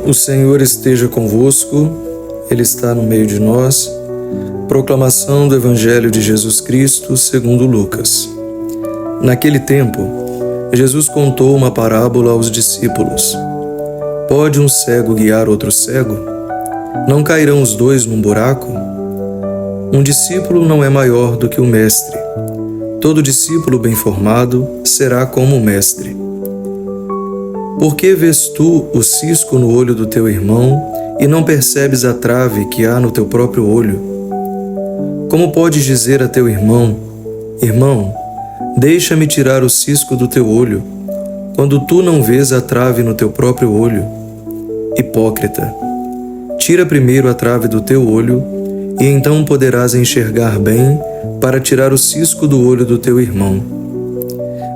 O Senhor esteja convosco, Ele está no meio de nós. Proclamação do Evangelho de Jesus Cristo segundo Lucas. Naquele tempo, Jesus contou uma parábola aos discípulos. Pode um cego guiar outro cego? Não cairão os dois num buraco? Um discípulo não é maior do que o mestre. Todo discípulo bem formado será como o mestre. Por que vês tu o cisco no olho do teu irmão e não percebes a trave que há no teu próprio olho? Como podes dizer a teu irmão: Irmão, deixa-me tirar o cisco do teu olho, quando tu não vês a trave no teu próprio olho? Hipócrita, tira primeiro a trave do teu olho, e então poderás enxergar bem para tirar o cisco do olho do teu irmão.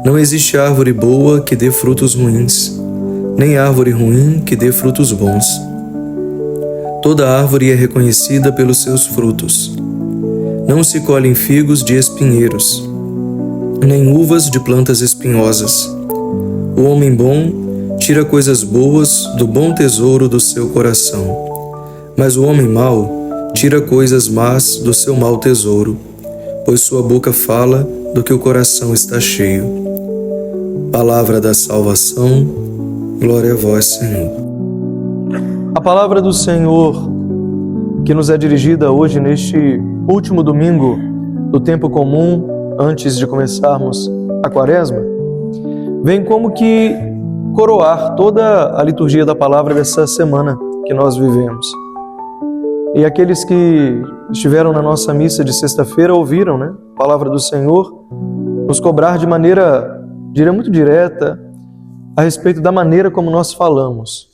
Não existe árvore boa que dê frutos ruins, nem árvore ruim que dê frutos bons. Toda árvore é reconhecida pelos seus frutos. Não se colhem figos de espinheiros, nem uvas de plantas espinhosas. O homem bom tira coisas boas do bom tesouro do seu coração, mas o homem mau tira coisas más do seu mau tesouro, pois sua boca fala do que o coração está cheio. Palavra da salvação, glória a vós, Senhor. A palavra do Senhor, que nos é dirigida hoje neste último domingo do tempo comum, antes de começarmos a Quaresma, vem como que coroar toda a liturgia da palavra dessa semana que nós vivemos. E aqueles que estiveram na nossa missa de sexta-feira ouviram, a palavra do Senhor nos cobrar de maneira, diria, muito direta a respeito da maneira como nós falamos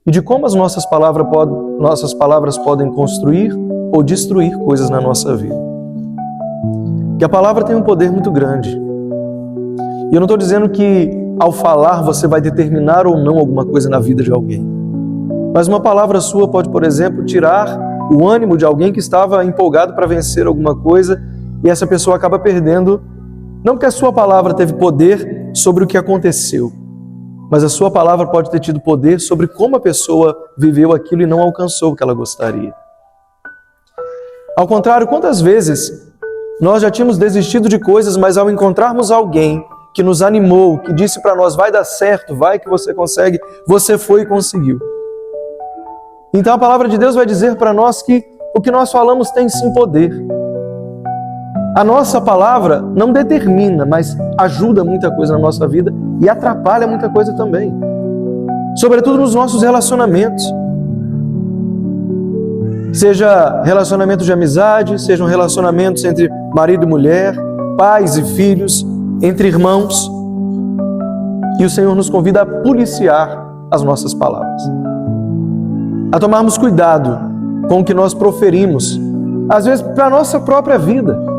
e de como as nossas palavras podem construir ou destruir coisas na nossa vida. Que a palavra tem um poder muito grande. E eu não estou dizendo que ao falar você vai determinar ou não alguma coisa na vida de alguém. Mas uma palavra sua pode, por exemplo, tirar o ânimo de alguém que estava empolgado para vencer alguma coisa e essa pessoa acaba perdendo, não porque a sua palavra teve poder sobre o que aconteceu, mas a sua palavra pode ter tido poder sobre como a pessoa viveu aquilo e não alcançou o que ela gostaria. Ao contrário, quantas vezes nós já tínhamos desistido de coisas, mas ao encontrarmos alguém que nos animou, que disse para nós: vai dar certo, vai que você consegue, você foi e conseguiu. Então a palavra de Deus vai dizer para nós que o que nós falamos tem sim poder. A nossa palavra não determina, mas ajuda muita coisa na nossa vida e atrapalha muita coisa também. Sobretudo nos nossos relacionamentos. Seja relacionamentos de amizade, sejam relacionamentos entre marido e mulher, pais e filhos, entre irmãos. E o Senhor nos convida a policiar as nossas palavras. A tomarmos cuidado com o que nós proferimos, às vezes para a nossa própria vida.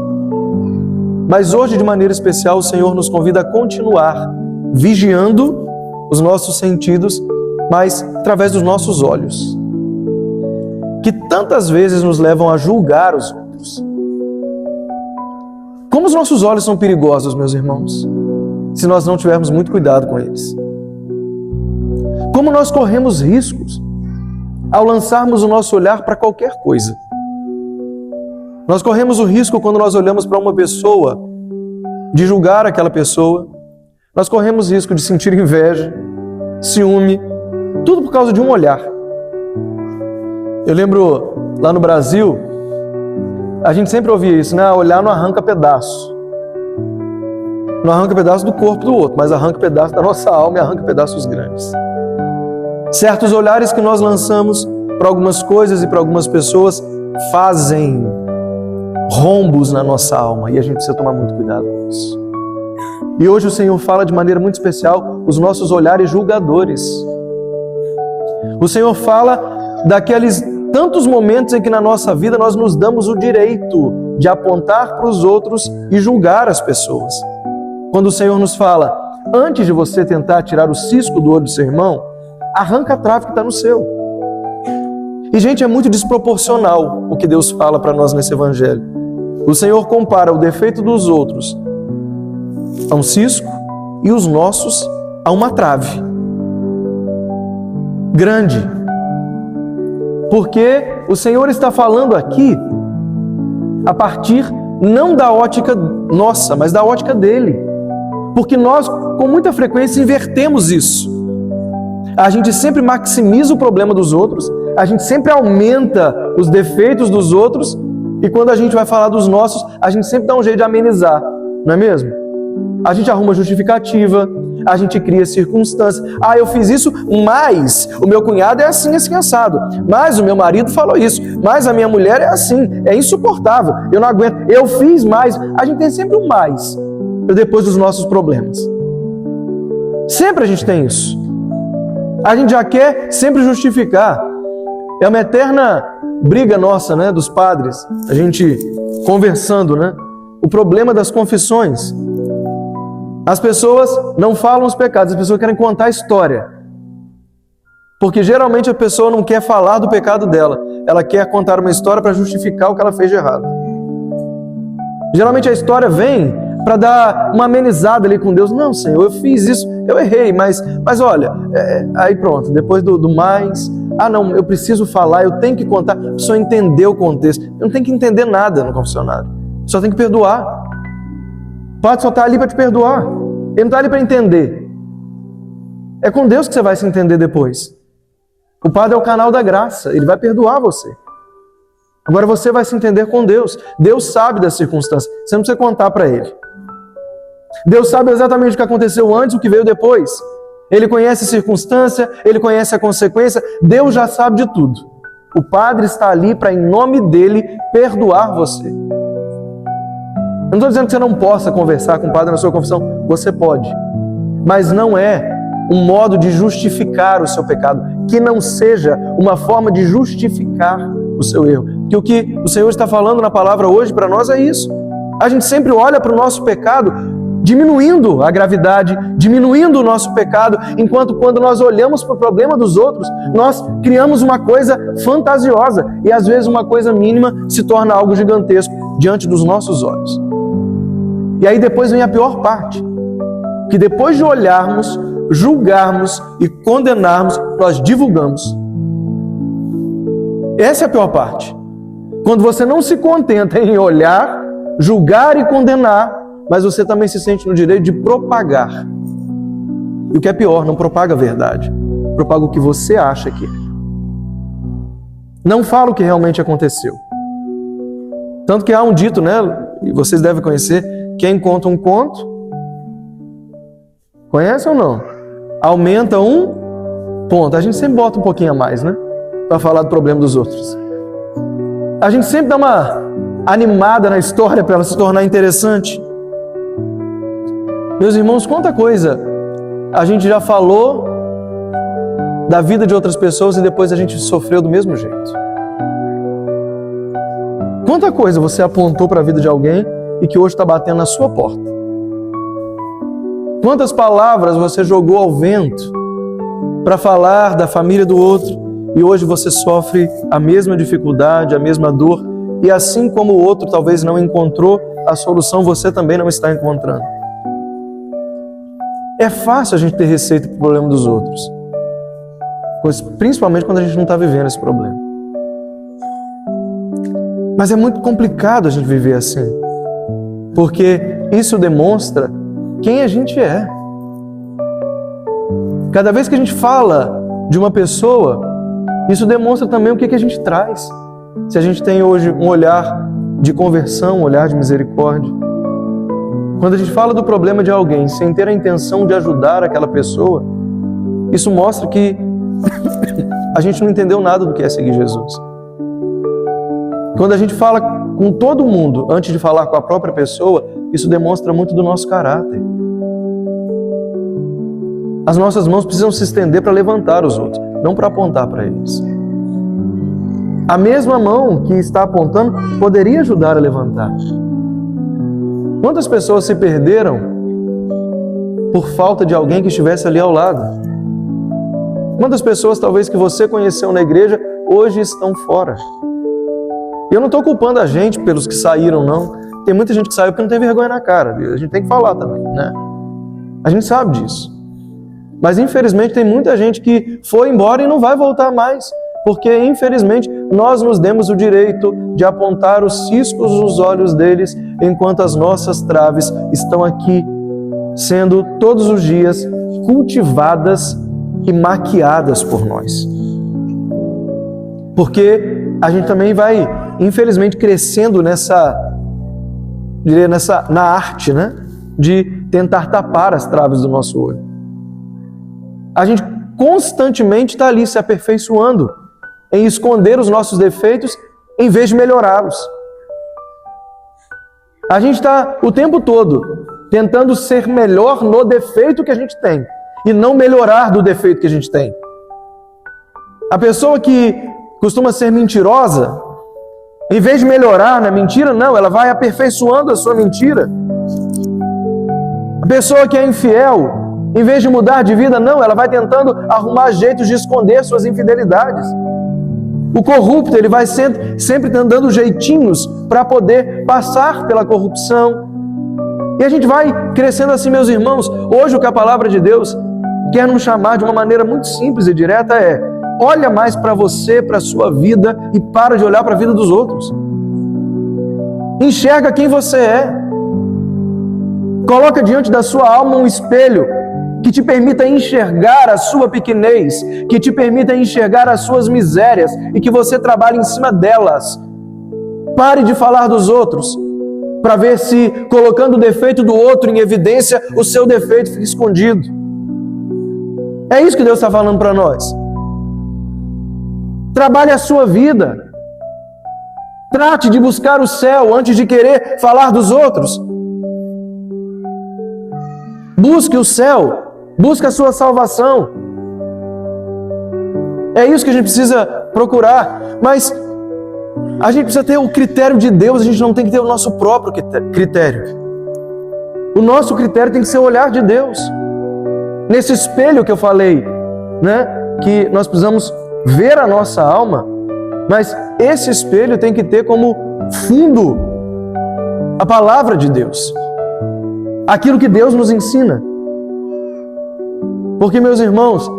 Mas hoje, de maneira especial, o Senhor nos convida a continuar vigiando os nossos sentidos, mas através dos nossos olhos, que tantas vezes nos levam a julgar os outros. Como os nossos olhos são perigosos, meus irmãos, se nós não tivermos muito cuidado com eles. Como nós corremos riscos ao lançarmos o nosso olhar para qualquer coisa. Nós corremos o risco quando nós olhamos para uma pessoa, de julgar aquela pessoa. Nós corremos o risco de sentir inveja, ciúme, tudo por causa de um olhar. Eu lembro, lá no Brasil, a gente sempre ouvia isso, olhar não arranca pedaço. Não arranca pedaço do corpo do outro, mas arranca pedaço da nossa alma e arranca pedaços grandes. Certos olhares que nós lançamos para algumas coisas e para algumas pessoas fazem rombos na nossa alma e a gente precisa tomar muito cuidado com isso. E hoje o Senhor fala de maneira muito especial os nossos olhares julgadores. O Senhor fala daqueles tantos momentos em que na nossa vida nós nos damos o direito de apontar para os outros e julgar as pessoas. Quando o Senhor nos fala: antes de você tentar tirar o cisco do olho do seu irmão, arranca a trave que está no seu. E, gente, é muito desproporcional o que Deus fala para nós nesse Evangelho. O Senhor compara o defeito dos outros a um cisco e os nossos a uma trave grande, Porque o Senhor está falando aqui a partir não da ótica nossa, mas da ótica dele. Porque nós, com muita frequência, invertemos isso. A gente sempre maximiza o problema dos outros, a gente sempre aumenta os defeitos dos outros, e quando a gente vai falar dos nossos, a gente sempre dá um jeito de amenizar, não é mesmo? A gente arruma justificativa, a gente cria circunstâncias. Ah, eu fiz isso, mas o meu cunhado é assim, assim, assado. Mas o meu marido falou isso. Mas a minha mulher é assim, é insuportável. Eu não aguento. Eu fiz mais. A gente tem sempre um mais depois dos nossos problemas. Sempre a gente tem isso. A gente já quer sempre justificar. É uma eterna briga nossa, né, dos padres. A gente conversando, né? O problema das confissões. As pessoas não falam os pecados, as pessoas querem contar a história. Porque geralmente a pessoa não quer falar do pecado dela, ela quer contar uma história para justificar o que ela fez de errado. Geralmente a história vem para dar uma amenizada ali com Deus. Não, Senhor, eu fiz isso, eu errei, mas olha, aí pronto, depois do mais, não, eu preciso falar, eu tenho que contar, a pessoa entender o contexto. Eu não tenho que entender nada no confessionário, só tem que perdoar. O padre só está ali para te perdoar. Ele não está ali para entender. É com Deus que você vai se entender depois. O padre é o canal da graça. Ele vai perdoar você. Agora você vai se entender com Deus. Deus sabe das circunstâncias. Você não precisa contar para Ele. Deus sabe exatamente o que aconteceu antes, o que veio depois. Ele conhece a circunstância, Ele conhece a consequência. Deus já sabe de tudo. O padre está ali para, em nome dEle, perdoar você. Eu não estou dizendo que você não possa conversar com o padre na sua confissão. Você pode. Mas não é um modo de justificar o seu pecado. Que não seja uma forma de justificar o seu erro. Porque o que o Senhor está falando na palavra hoje para nós é isso. A gente sempre olha para o nosso pecado diminuindo a gravidade, diminuindo o nosso pecado, enquanto quando nós olhamos para o problema dos outros, nós criamos uma coisa fantasiosa. E às vezes uma coisa mínima se torna algo gigantesco diante dos nossos olhos. E aí depois vem a pior parte, que depois de olharmos, julgarmos e condenarmos, nós divulgamos. Essa é a pior parte. Quando você não se contenta em olhar, julgar e condenar, mas você também se sente no direito de propagar. E o que é pior, não propaga a verdade, propaga o que você acha que é. Não fala o que realmente aconteceu. Tanto que há um dito, né, e vocês devem conhecer, quem conta um conto, conhece ou não? Aumenta um ponto. A gente sempre bota um pouquinho a mais, né? Para falar do problema dos outros. A gente sempre dá uma animada na história para ela se tornar interessante. Meus irmãos, quanta coisa a gente já falou da vida de outras pessoas e depois a gente sofreu do mesmo jeito. Quanta coisa você apontou para a vida de alguém e que hoje está batendo na sua porta. Quantas palavras você jogou ao vento para falar da família do outro e hoje você sofre a mesma dificuldade, a mesma dor, e assim como o outro talvez não encontrou a solução, você também não está encontrando. É fácil a gente ter receita para o problema dos outros, principalmente quando a gente não está vivendo esse problema. Mas é muito complicado a gente viver assim, porque isso demonstra quem a gente é. Cada vez que a gente fala de uma pessoa, isso demonstra também o que a gente traz. Se a gente tem hoje um olhar de conversão, um olhar de misericórdia. Quando a gente fala do problema de alguém sem ter a intenção de ajudar aquela pessoa, isso mostra que a gente não entendeu nada do que é seguir Jesus. Quando a gente fala com todo mundo antes de falar com a própria pessoa, isso demonstra muito do nosso caráter. As nossas mãos precisam se estender para levantar os outros, não para apontar para eles. A mesma mão que está apontando poderia ajudar a levantar. Quantas pessoas se perderam por falta de alguém que estivesse ali ao lado? Quantas pessoas talvez que você conheceu na igreja hoje estão fora? E eu não estou culpando a gente pelos que saíram, não. Tem muita gente que saiu porque não tem vergonha na cara. A gente tem que falar também, né? A gente sabe disso. Mas infelizmente tem muita gente que foi embora e não vai voltar mais, porque infelizmente nós nos demos o direito de apontar os ciscos nos olhos deles, enquanto as nossas traves estão aqui sendo todos os dias cultivadas e maquiadas por nós. Porque a gente também vai, infelizmente, crescendo na arte, né? De tentar tapar as traves do nosso olho. A gente constantemente está ali se aperfeiçoando em esconder os nossos defeitos em vez de melhorá-los. A gente está o tempo todo tentando ser melhor no defeito que a gente tem e não melhorar do defeito que a gente tem. A pessoa que costuma ser mentirosa, em vez de melhorar na mentira, não, ela vai aperfeiçoando a sua mentira. A pessoa que é infiel, em vez de mudar de vida, não, ela vai tentando arrumar jeitos de esconder suas infidelidades. O corrupto, ele vai sempre dando jeitinhos para poder passar pela corrupção. E a gente vai crescendo assim, meus irmãos. Hoje o que a palavra de Deus quer nos chamar de uma maneira muito simples e direta é: olha mais para você, para a sua vida e para de olhar para a vida dos outros. Enxerga quem você é. Coloca diante da sua alma um espelho que te permita enxergar a sua pequenez, que te permita enxergar as suas misérias e que você trabalhe em cima delas. Pare de falar dos outros, para ver se, colocando o defeito do outro em evidência, o seu defeito fica escondido. É isso que Deus está falando para nós. Trabalhe a sua vida. Trate de buscar o céu antes de querer falar dos outros. Busque o céu. Busque a sua salvação. É isso que a gente precisa procurar. Mas a gente precisa ter o critério de Deus, a gente não tem que ter o nosso próprio critério. O nosso critério tem que ser o olhar de Deus. Nesse espelho que eu falei, né, que nós precisamos ver a nossa alma, mas esse espelho tem que ter como fundo a palavra de Deus. Aquilo que Deus nos ensina. Porque, meus irmãos,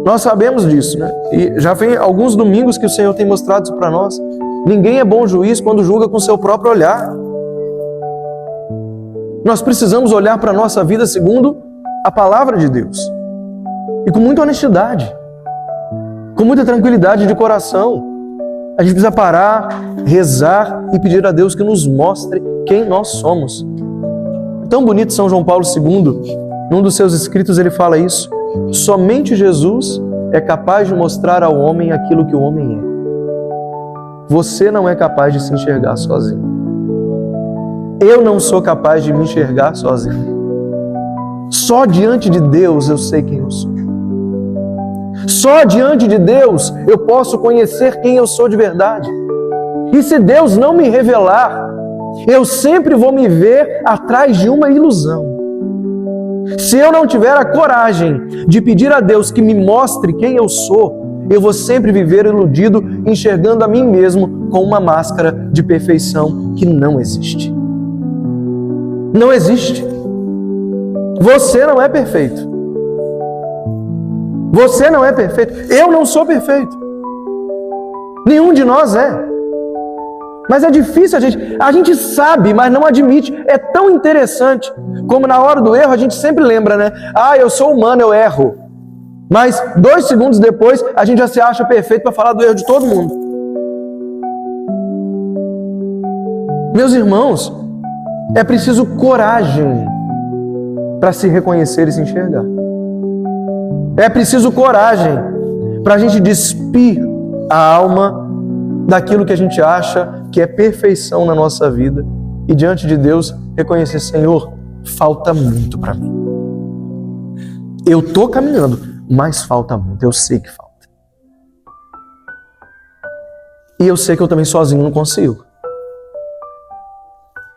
nós sabemos disso, né? E já vem alguns domingos que o Senhor tem mostrado isso para nós. Ninguém é bom juiz quando julga com seu próprio olhar. Nós precisamos olhar para a nossa vida segundo a palavra de Deus. E com muita honestidade. Com muita tranquilidade de coração. A gente precisa parar, rezar e pedir a Deus que nos mostre quem nós somos. Tão bonito São João Paulo II, num dos seus escritos ele fala isso. Somente Jesus é capaz de mostrar ao homem aquilo que o homem é. Você não é capaz de se enxergar sozinho. Eu não sou capaz de me enxergar sozinho. Só diante de Deus eu sei quem eu sou. Só diante de Deus eu posso conhecer quem eu sou de verdade. E se Deus não me revelar, eu sempre vou me ver atrás de uma ilusão. Se eu não tiver a coragem de pedir a Deus que me mostre quem eu sou, eu vou sempre viver iludido, enxergando a mim mesmo com uma máscara de perfeição que não existe. Não existe. Você não é perfeito. Você não é perfeito. Eu não sou perfeito. Nenhum de nós é. Mas é difícil, a gente sabe, mas não admite. É tão interessante como na hora do erro a gente sempre lembra, né? Ah, eu sou humano, eu erro. Mas 2 segundos depois a gente já se acha perfeito para falar do erro de todo mundo. Meus irmãos, é preciso coragem para se reconhecer e se enxergar. É preciso coragem para a gente despir a alma daquilo que a gente acha que é perfeição na nossa vida e diante de Deus reconhecer: Senhor, falta muito para mim. Eu estou caminhando, mas falta muito, eu sei que falta. E eu sei que eu também sozinho não consigo.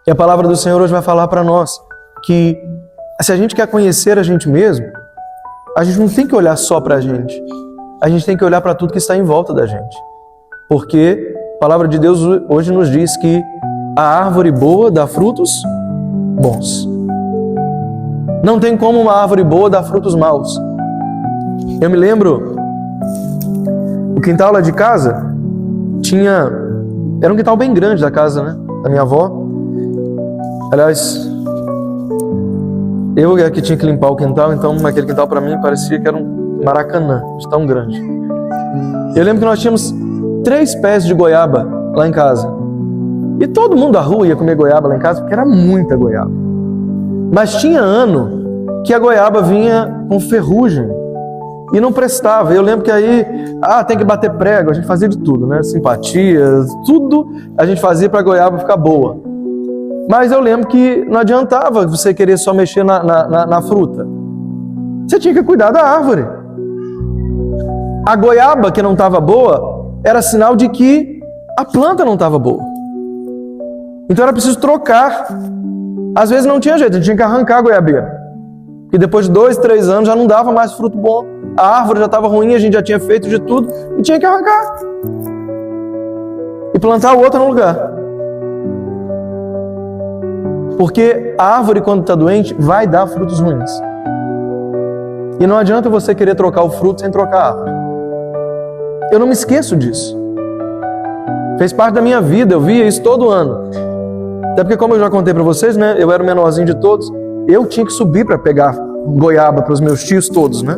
E a palavra do Senhor hoje vai falar para nós que se a gente quer conhecer a gente mesmo, a gente não tem que olhar só para a gente tem que olhar para tudo que está em volta da gente. Porque a palavra de Deus hoje nos diz que a árvore boa dá frutos bons. Não tem como uma árvore boa dar frutos maus. Eu me lembro O quintal lá de casa era um quintal bem grande da casa, né? Da minha avó. Aliás, eu que tinha que limpar o quintal, então aquele quintal para mim parecia que era um Maracanã, de tão grande. Eu lembro que nós tínhamos 3 pés de goiaba lá em casa. E todo mundo da rua ia comer goiaba lá em casa, porque era muita goiaba. Mas tinha ano que a goiaba vinha com ferrugem e não prestava. Eu lembro que aí, tem que bater prego, a gente fazia de tudo, né? Simpatia, tudo a gente fazia para a goiaba ficar boa. Mas eu lembro que não adiantava você querer só mexer na fruta. Você tinha que cuidar da árvore. A goiaba que não estava boa era sinal de que a planta não estava boa. Então era preciso trocar. Às vezes não tinha jeito, a gente tinha que arrancar a goiabeira. E depois de 2, 3 anos já não dava mais fruto bom. A árvore já estava ruim, a gente já tinha feito de tudo e tinha que arrancar. E plantar outra no lugar. Porque a árvore, quando está doente, vai dar frutos ruins. E não adianta você querer trocar o fruto sem trocar a árvore. Eu não me esqueço disso. Fez parte da minha vida, eu via isso todo ano. Até porque, como eu já contei para vocês, né? Eu era o menorzinho de todos. Eu tinha que subir para pegar goiaba para os meus tios todos, né?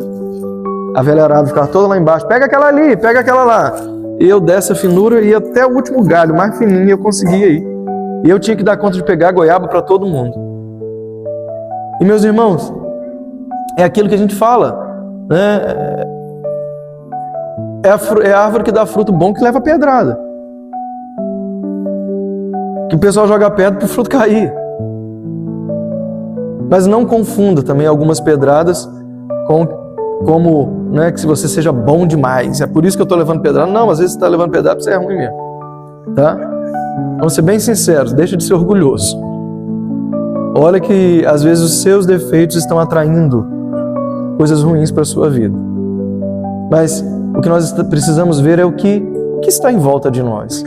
A velharada ficava toda lá embaixo. Pega aquela ali, pega aquela lá. Eu, dessa finura, ia até o último galho, mais fininho, eu conseguia ir. E eu tinha que dar conta de pegar goiaba para todo mundo. E, meus irmãos, é aquilo que a gente fala, né? É a árvore que dá fruto bom que leva pedrada. Que o pessoal joga pedra para o fruto cair. Mas não confunda também algumas pedradas como, né, que se você seja bom demais. É por isso que eu estou levando pedrada. Não, às vezes você está levando pedrada porque você é ruim mesmo. Tá? Vamos ser bem sinceros, deixa de ser orgulhoso. Olha que às vezes os seus defeitos estão atraindo coisas ruins para a sua vida. Mas o que nós precisamos ver é o que está em volta de nós.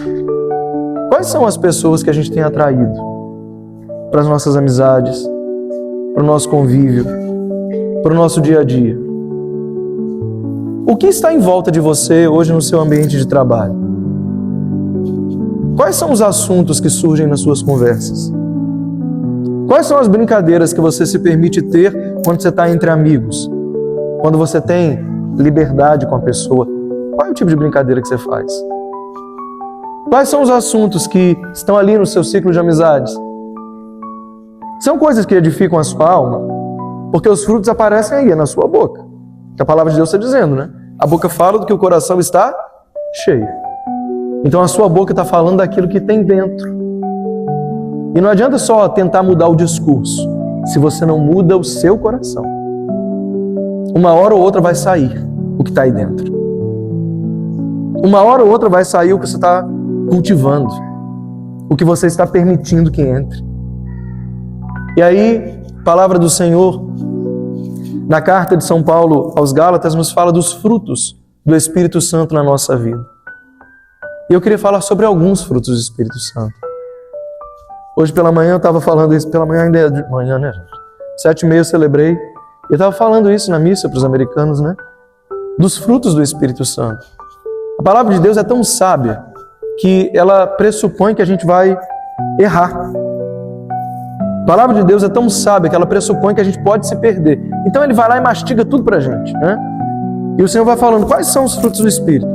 Quais são as pessoas que a gente tem atraído para as nossas amizades, para o nosso convívio, para o nosso dia a dia? O que está em volta de você hoje no seu ambiente de trabalho? Quais são os assuntos que surgem nas suas conversas? Quais são as brincadeiras que você se permite ter quando você está entre amigos? Quando você tem liberdade com a pessoa? Qual é o tipo de brincadeira que você faz? Quais são os assuntos que estão ali no seu ciclo de amizades? São coisas que edificam a sua alma, porque os frutos aparecem aí, é na sua boca. Que a palavra de Deus está dizendo, né? A boca fala do que o coração está cheio. Então a sua boca está falando daquilo que tem dentro. E não adianta só tentar mudar o discurso, se você não muda o seu coração. Uma hora ou outra vai sair o que está aí dentro. Uma hora ou outra vai sair o que você está cultivando, o que você está permitindo que entre. E aí, a palavra do Senhor, na carta de São Paulo aos Gálatas, nos fala dos frutos do Espírito Santo na nossa vida. E eu queria falar sobre alguns frutos do Espírito Santo. Hoje pela manhã eu estava falando isso, pela manhã ainda é de manhã, né, gente? 7h30 eu celebrei, e eu estava falando isso na missa para os americanos, né? Dos frutos do Espírito Santo. A palavra de Deus é tão sábia que ela pressupõe que a gente vai errar. A palavra de Deus é tão sábia que ela pressupõe que a gente pode se perder. Então ele vai lá e mastiga tudo pra gente, né? E o Senhor vai falando, quais são os frutos do Espírito?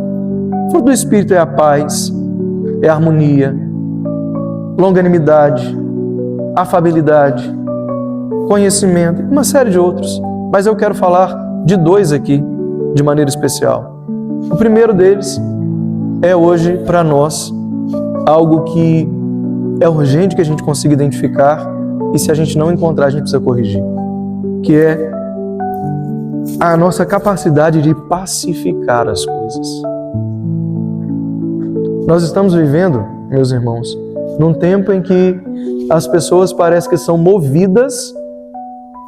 O fruto do Espírito é a paz, é a harmonia, longanimidade, afabilidade, conhecimento, e uma série de outros. Mas eu quero falar de 2 aqui, de maneira especial. O primeiro deles é hoje, para nós, algo que é urgente que a gente consiga identificar e se a gente não encontrar, a gente precisa corrigir, que é a nossa capacidade de pacificar as coisas. Nós estamos vivendo, meus irmãos, num tempo em que as pessoas parecem que são movidas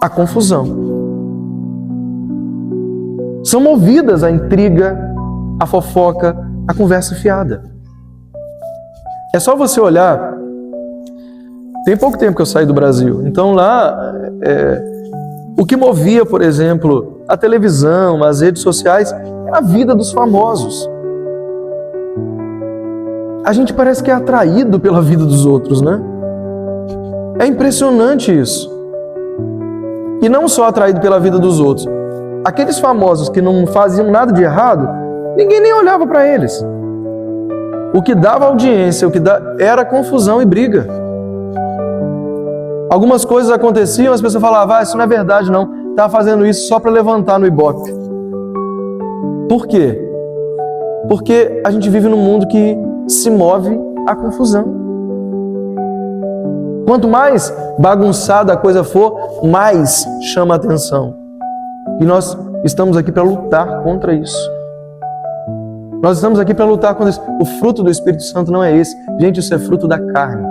à confusão. São movidas à intriga, à fofoca, à conversa fiada. É só você olhar. Tem pouco tempo que eu saí do Brasil. Então lá, o que movia, por exemplo, a televisão, as redes sociais, era a vida dos famosos. a gente parece que é atraído pela vida dos outros, né? É impressionante isso. E não só atraído pela vida dos outros. Aqueles famosos que não faziam nada de errado, ninguém nem olhava para eles. O que dava audiência, era confusão e briga. Algumas coisas aconteciam, as pessoas falavam, isso não é verdade não, estava fazendo isso só para levantar no Ibope. Por quê? Porque a gente vive num mundo que se move a confusão. Quanto mais bagunçada a coisa for, mais chama a atenção. E nós estamos aqui para lutar contra isso. Nós estamos aqui para lutar contra isso. O fruto do Espírito Santo não é esse. Gente, isso é fruto da carne.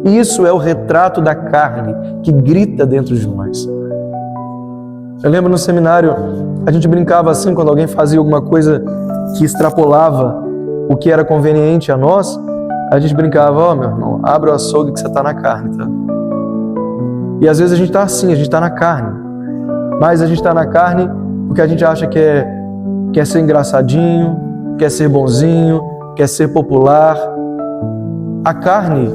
Isso é o retrato da carne que grita dentro de nós. Eu lembro no seminário, a gente brincava assim, quando alguém fazia alguma coisa que extrapolava o que era conveniente a nós, a gente brincava, meu irmão, abre o açougue que você está na carne, tá? E às vezes a gente está assim, a gente está na carne. Mas a gente está na carne porque a gente acha que quer ser engraçadinho, quer ser bonzinho, quer ser popular. A carne,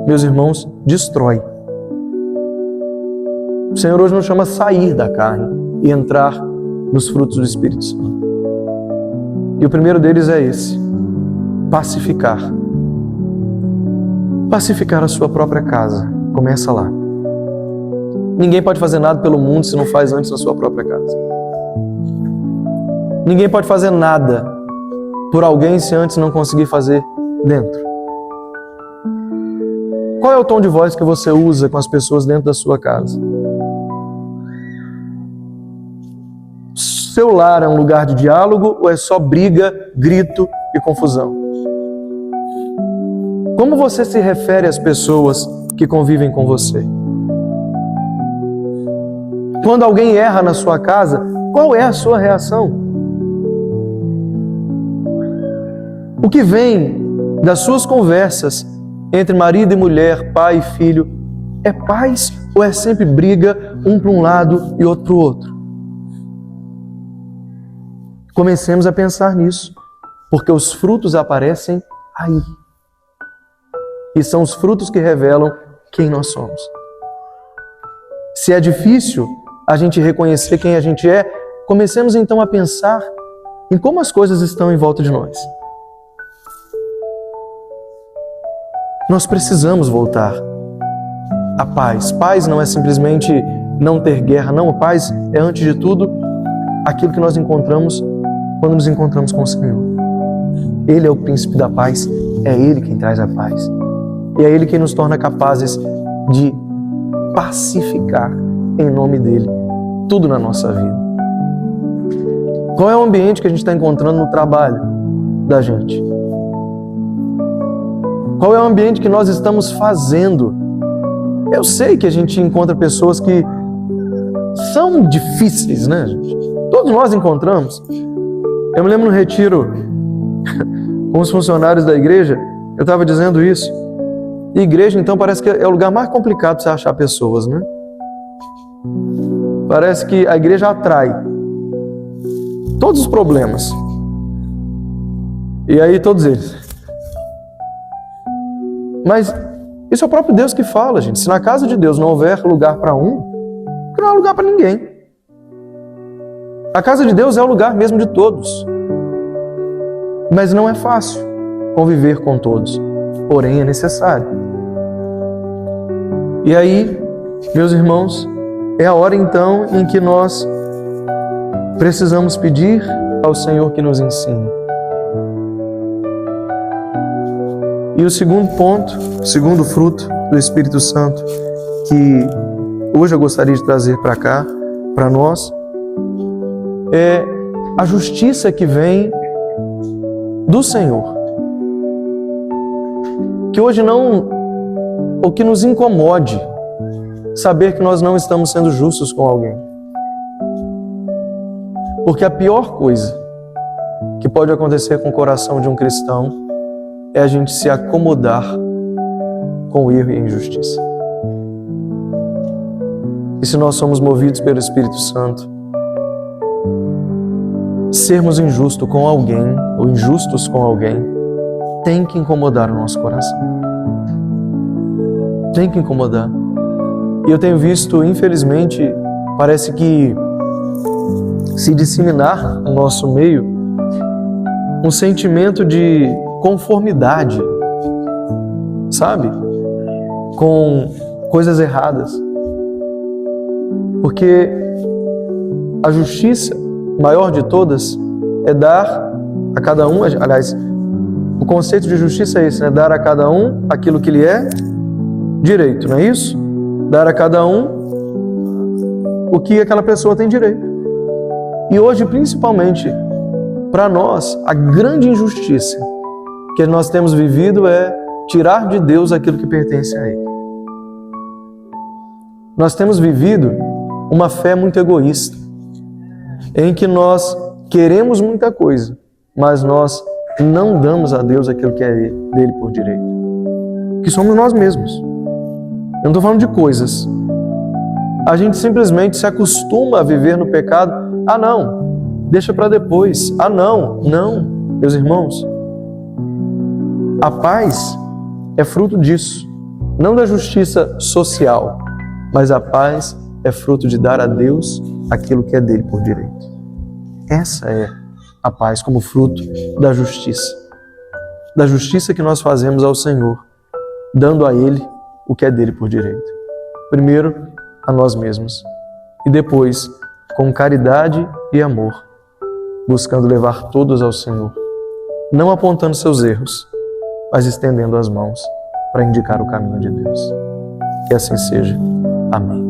meus irmãos, destrói. O Senhor hoje nos chama a sair da carne e entrar nos frutos do Espírito Santo. E o primeiro deles é esse: pacificar. Pacificar a sua própria casa. Começa lá. Ninguém pode fazer nada pelo mundo se não faz antes na sua própria casa. Ninguém pode fazer nada por alguém se antes não conseguir fazer dentro. Qual é o tom de voz que você usa com as pessoas dentro da sua casa? Seu lar é um lugar de diálogo ou é só briga, grito e confusão? Como você se refere às pessoas que convivem com você? Quando alguém erra na sua casa, qual é a sua reação? O que vem das suas conversas entre marido e mulher, pai e filho, é paz ou é sempre briga, um para um lado e outro para o outro? Comecemos a pensar nisso, porque os frutos aparecem aí. E são os frutos que revelam quem nós somos. Se é difícil a gente reconhecer quem a gente é, comecemos então a pensar em como as coisas estão em volta de nós. Nós precisamos voltar à paz. Paz não é simplesmente não ter guerra, não. Paz é, antes de tudo, aquilo que nós encontramos quando nos encontramos com o Senhor. Ele é o príncipe da paz, é Ele quem traz a paz. E é Ele quem nos torna capazes de pacificar, em nome dEle, tudo na nossa vida. Qual é o ambiente que a gente está encontrando no trabalho da gente? Qual é o ambiente que nós estamos fazendo? Eu sei que a gente encontra pessoas que são difíceis, né, gente? Todos nós encontramos. Eu me lembro no retiro com os funcionários da igreja, eu estava dizendo isso. E igreja, então, parece que é o lugar mais complicado de você achar pessoas, né? Parece que a igreja atrai todos os problemas. E aí, todos eles. Mas isso é o próprio Deus que fala, gente. Se na casa de Deus não houver lugar para um, não há lugar para ninguém. A casa de Deus é o lugar mesmo de todos. Mas não é fácil conviver com todos. Porém, é necessário. E aí, meus irmãos, é a hora então em que nós precisamos pedir ao Senhor que nos ensine. E o segundo ponto, o segundo fruto do Espírito Santo que hoje eu gostaria de trazer para cá, para nós, é a justiça que vem do Senhor. Que hoje não, ou que nos incomode saber que nós não estamos sendo justos com alguém. Porque a pior coisa que pode acontecer com o coração de um cristão é a gente se acomodar com o erro e a injustiça. E se nós somos movidos pelo Espírito Santo, sermos injustos com alguém, ou injustos com alguém, tem que incomodar o nosso coração. Tem que incomodar. E eu tenho visto, infelizmente, parece que se disseminar no nosso meio um sentimento de conformidade, sabe? Com coisas erradas. Porque a justiça maior de todas é dar a cada um, aliás, o conceito de justiça é esse, né? Dar a cada um aquilo que lhe é direito, não é isso? Dar a cada um o que aquela pessoa tem direito. E hoje, principalmente, para nós, a grande injustiça que nós temos vivido é tirar de Deus aquilo que pertence a Ele. Nós temos vivido uma fé muito egoísta, em que nós queremos muita coisa, mas nós não damos a Deus aquilo que é dele por direito, que somos nós mesmos. Eu não estou falando de coisas. A gente simplesmente se acostuma a viver no pecado. Ah, não, deixa para depois. Ah, não, meus irmãos. A paz é fruto disso, não da justiça social, mas a paz é fruto de dar a Deus aquilo que é dele por direito. Essa é a paz como fruto da justiça que nós fazemos ao Senhor, dando a Ele o que é dele por direito. Primeiro, a nós mesmos, e depois, com caridade e amor, buscando levar todos ao Senhor, não apontando seus erros, mas estendendo as mãos para indicar o caminho de Deus. Que assim seja. Amém.